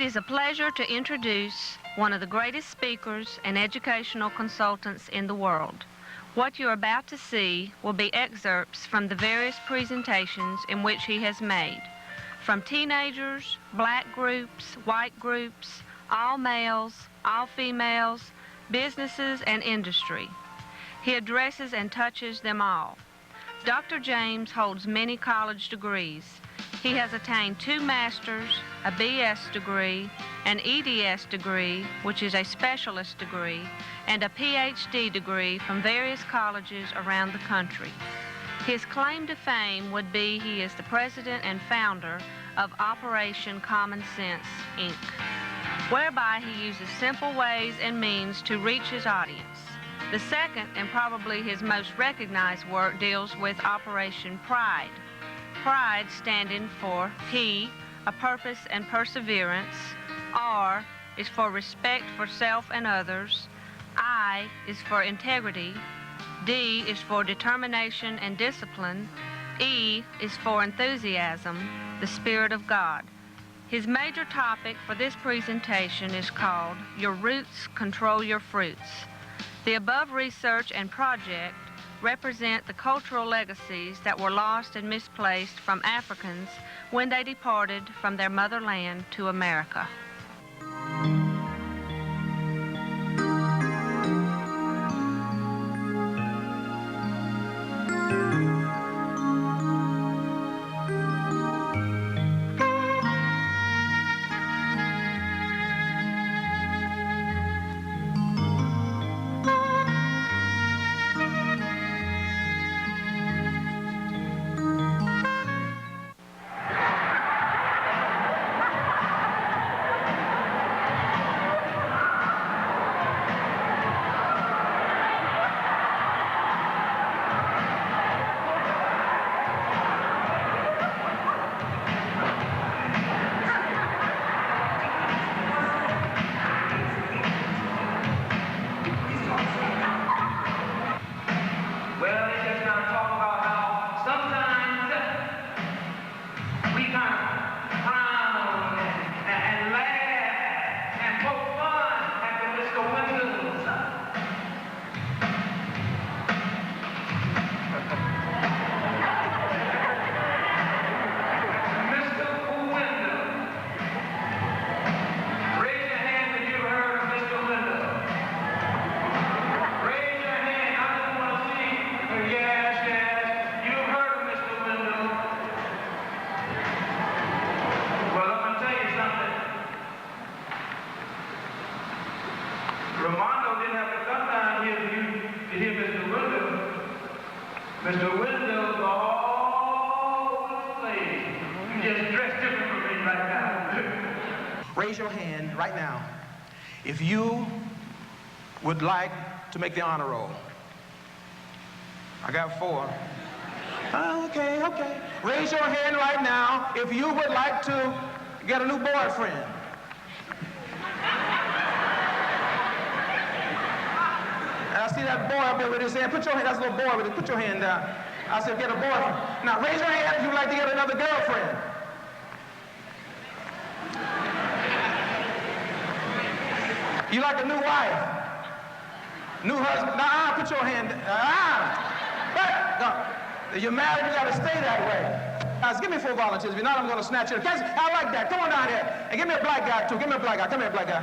is a pleasure to introduce one of the greatest speakers and educational consultants in the world. What you're about to see will be excerpts from the various presentations in which he has made, from teenagers, black groups, white groups, all males, all females, businesses, and industry. He addresses and touches them all. Dr. James holds many college degrees. He has attained 2 masters, a BS degree, an EDS degree, which is a specialist degree, and a PhD degree from various colleges around the country. His claim to fame would be he is the president and founder of Operation Common Sense, Inc., whereby he uses simple ways and means to reach his audience. The second, and probably his most recognized work, deals with Operation Pride. Pride standing for P, a purpose and perseverance. R is for respect for self and others. I is for integrity. D is for determination and discipline. E is for enthusiasm, the Spirit of God. His major topic for this presentation is called Your Roots Control Your Fruits. The above research and project represent the cultural legacies that were lost and misplaced from Africans when they departed from their motherland to America. Mr. Windows always late. You just dress different from me right now. Raise your hand right now if you would like to make the honor roll. I got 4. Okay. Raise your hand right now if you would like to get a new boyfriend. I see that boy up there with his hand. Put your hand, that's a little boy with it. Put your hand down. I said, get a boyfriend. Now, raise your hand if you'd like to get another girlfriend. You like a new wife? New husband? Nah, put your hand down. No. You're married, you gotta stay that way. Guys, give me 4 volunteers. If you're not, I'm gonna snatch you. I like that. Come on down here. And give me a black guy, too. Give me a black guy. Come here, black guy.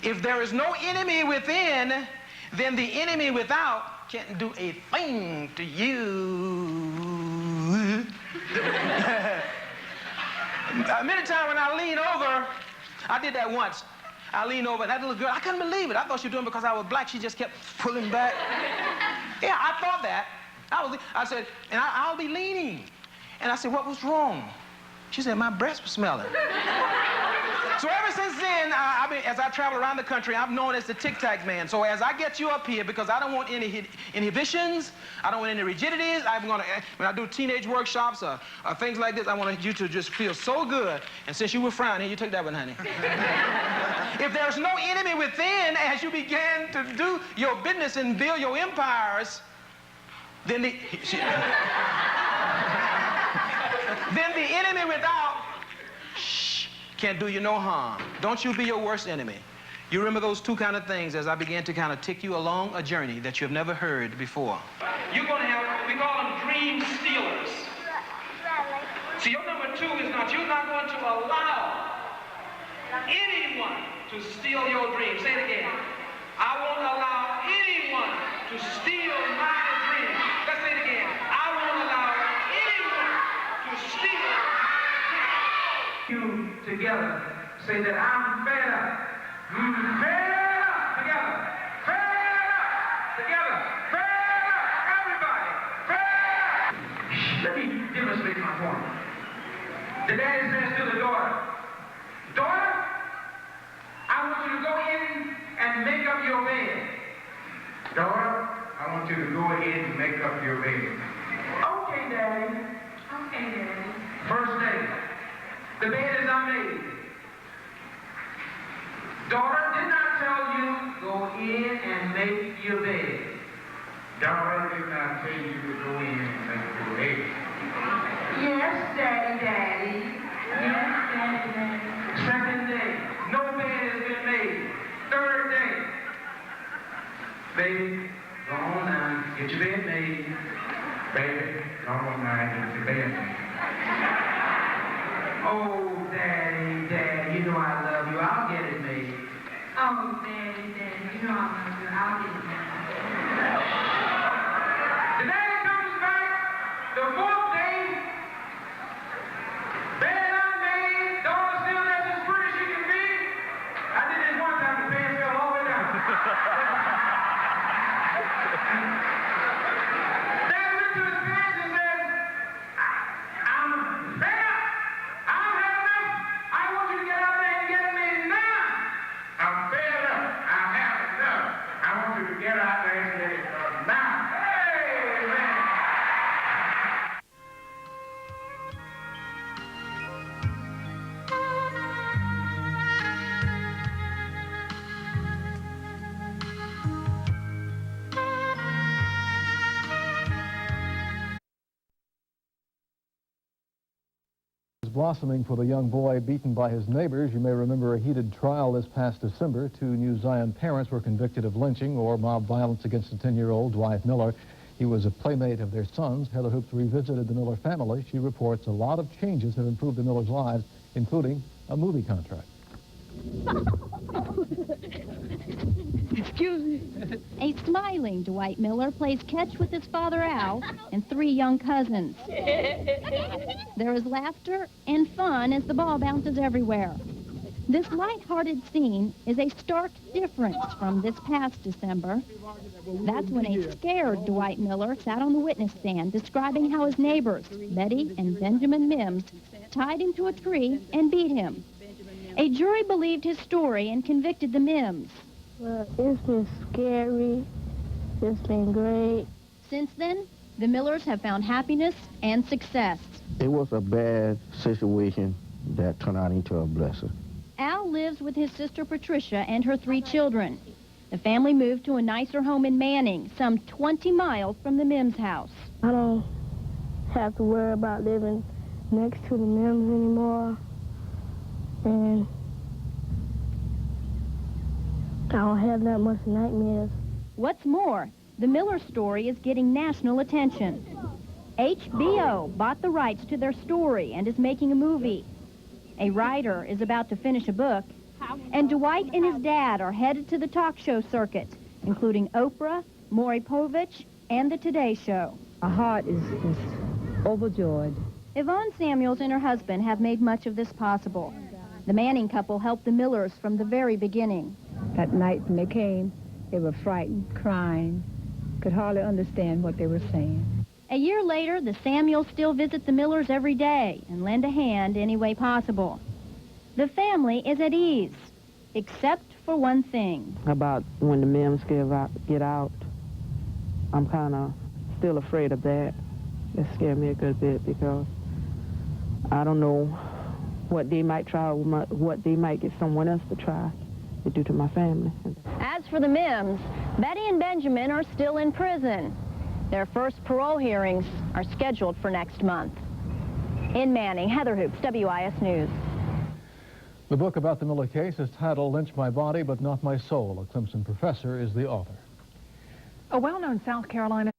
If there is no enemy within, then the enemy without can't do a thing to you. Many times when I lean over, I did that once. I leaned over, and that little girl, I couldn't believe it. I thought she was doing it because I was black. She just kept pulling back. Yeah, I thought that. I said, and I'll be leaning. And I said, what was wrong? She said, my breast was smelling. So ever since then, as I travel around the country, I'm known as the Tic Tac Man. So as I get you up here, because I don't want any inhibitions, I don't want any rigidities, when I do teenage workshops or things like this, I want you to just feel so good. And since you were frowning, you took that one, honey. If there's no enemy within, as you begin to do your business and build your empires, then the enemy without can't do you no harm. Don't you be your worst enemy. You remember those two kind of things as I began to kind of take you along a journey that you've never heard before. You're going to have, we call them dream stealers. See, your number two is you're not going to allow anyone to steal your dream. Say it again. I won't allow anyone to steal my dream. Let's say it again. I won't allow anyone to steal my dream. You together say that I'm fed up. Fed up. Together. Fed up. Together. Fed up. Everybody. Fed up. Let me demonstrate my point. The daddy says to the daughter, daughter, I want you to go in and make up your bed. Daughter, I want you to go ahead and make up your bed. Okay, Daddy. Okay, Daddy. First day. The bed is unmade. Daughter, didn't I tell you go in and make your bed? Daughter, didn't I tell you to go in and make your bed? Yes, Daddy, Daddy. Yes, Daddy, Daddy. Second day. No bed has been made. Third day. Baby, go on now. Get your bed made. Baby, go on now and get your bed made. Oh, Daddy, Daddy, you know I love you. I'll get it made. Oh, Daddy, Daddy, you know I love you. I'll get it made. The daddy comes back the fourth day. Bed unmade. Daughter still as pretty as she can be. I did this one time. The bed fell all the way down. Daddy went to his pants and said, I'm fed up. I've had enough. I want you to get out there and get me now. I'm fed up. I have enough. I want you to get out there and get it now. Hey, man. Blossoming for the young boy beaten by his neighbors. You may remember a heated trial this past December. Two New Zion parents were convicted of lynching or mob violence against a 10-year-old Dwight Miller. He was a playmate of their sons. Heather Hoops revisited the Miller family. She reports a lot of changes have improved the Millers' lives, including a movie contract. Excuse me. A smiling Dwight Miller plays catch with his father Al and three young cousins. There is laughter and fun as the ball bounces everywhere. This light-hearted scene is a stark difference from this past December. That's when a scared Dwight Miller sat on the witness stand describing how his neighbors, Betty and Benjamin Mims, tied him to a tree and beat him. A jury believed his story and convicted the Mims. Well, it's been scary. It's been great. Since then, the Millers have found happiness and success. It was a bad situation that turned out into a blessing. Al lives with his sister Patricia and her three children. The family moved to a nicer home in Manning, some 20 miles from the Mims house. I don't have to worry about living next to the Mims anymore. And I don't have that much nightmares. What's more, the Miller story is getting national attention. HBO bought the rights to their story and is making a movie. A writer is about to finish a book, and Dwight and his dad are headed to the talk show circuit, including Oprah, Maury Povich, and The Today Show. Our heart is overjoyed. Yvonne Samuels and her husband have made much of this possible. The Manning couple helped the Millers from the very beginning. That night when they came, they were frightened, crying, could hardly understand what they were saying. A year later, the Samuels still visit the Millers every day and lend a hand any way possible. The family is at ease, except for one thing. About when the Mims get out, I'm kind of still afraid of that. It scared me a good bit because I don't know what they might try, what they might get someone else to try to do to my family. As for the Mims, Betty and Benjamin are still in prison. Their first parole hearings are scheduled for next month. In Manning, Heather Hoops, WIS News. The book about the Miller case is titled Lynch My Body But Not My Soul. A Clemson professor is the author. A well-known South Carolina